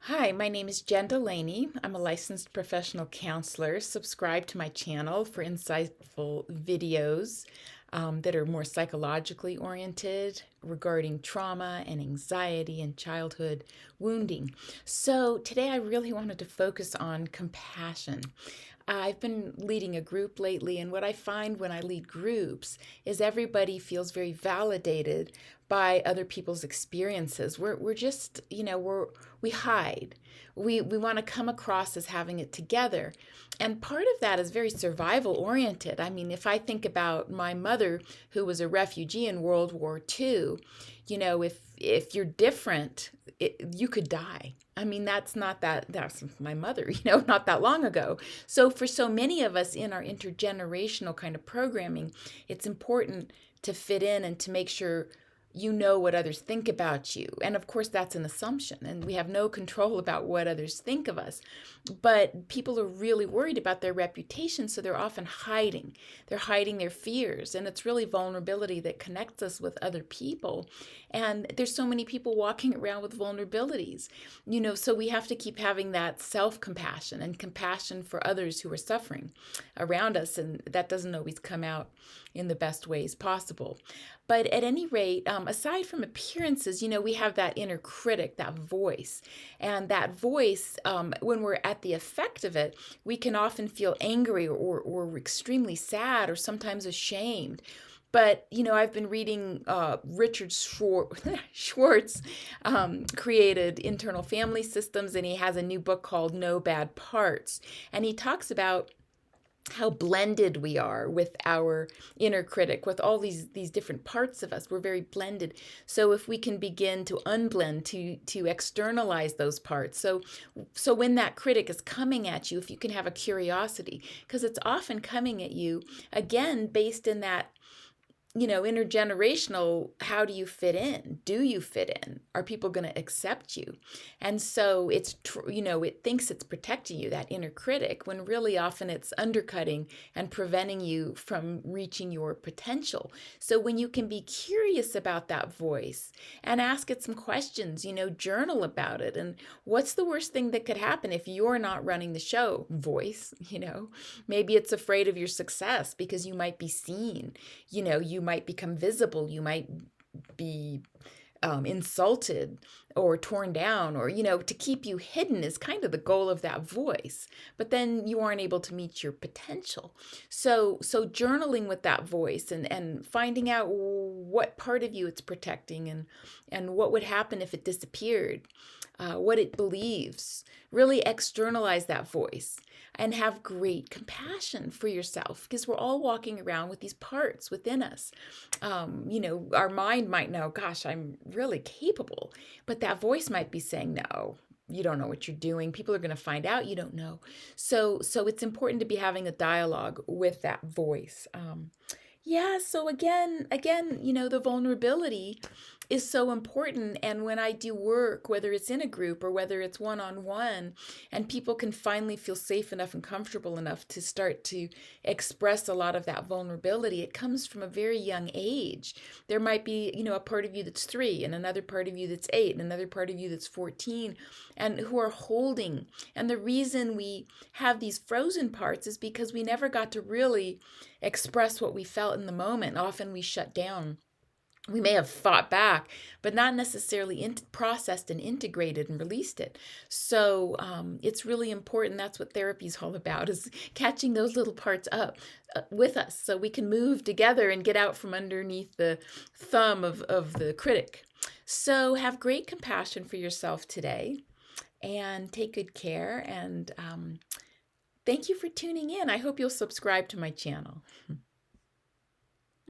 Hi, my name is Jen Delaney. I'm a licensed professional counselor. Subscribe to my channel for insightful videos that are more psychologically oriented regarding trauma and anxiety and childhood wounding. So, today I really wanted to focus on compassion. I've been leading a group lately, and what I find when I lead groups is everybody feels very validated by other people's experiences. We're just, we hide. We want to come across as having it together. And part of that is very survival oriented. I mean, if I think about my mother who was a refugee in World War II, if you're different, you could die. I mean, that's my mother, not that long ago. So for so many of us in our intergenerational kind of programming, it's important to fit in and to make sure you know what others think about you. And of course, that's an assumption, and we have no control about what others think of us. But people are really worried about their reputation, so they're often hiding. They're hiding their fears, and it's really vulnerability that connects us with other people. And there's so many people walking around with vulnerabilities, so we have to keep having that self-compassion and compassion for others who are suffering around us, and that doesn't always come out in the best ways possible. But at any rate, aside from appearances, we have that inner critic, that voice. And that voice, when we're at the effect of it, we can often feel angry or extremely sad or sometimes ashamed. But, I've been reading Richard Schwartz created internal family systems, and he has a new book called No Bad Parts. And he talks about how blended we are with our inner critic, with all these different parts of us. We're very blended. So if we can begin to unblend, to externalize those parts, so when that critic is coming at you, if you can have a curiosity, because it's often coming at you again based in that intergenerational, how do you fit in? Do you fit in? Are people going to accept you? And so it thinks it's protecting you, that inner critic, when really often it's undercutting and preventing you from reaching your potential. So when you can be curious about that voice and ask it some questions, journal about it. And what's the worst thing that could happen if you're not running the show, voice? Maybe it's afraid of your success because you might be seen. You might become visible. You might be insulted or torn down, or to keep you hidden is kind of the goal of that voice. But then you aren't able to meet your potential. So journaling with that voice and finding out what part of you it's protecting, and what would happen if it disappeared, what it believes. Really externalize that voice and have great compassion for yourself, because we're all walking around with these parts within us. Our mind might know, gosh, I'm really capable, but that voice might be saying, no, you don't know what you're doing. People are going to find out you don't know. So it's important to be having a dialogue with that voice. Yeah, so again, the vulnerability is so important. And when I do work, whether it's in a group or whether it's one-on-one, and people can finally feel safe enough and comfortable enough to start to express a lot of that vulnerability, it comes from a very young age. There might be, a part of you that's 3, and another part of you that's 8, and another part of you that's 14, and who are holding. And the reason we have these frozen parts is because we never got to really express what we felt in the moment. Often we shut down. We may have fought back, but not necessarily processed and integrated and released it. So it's really important. That's what therapy is all about, is catching those little parts up with us so we can move together and get out from underneath the thumb of the critic. So have great compassion for yourself today, and take good care. And thank you for tuning in. I hope you'll subscribe to my channel.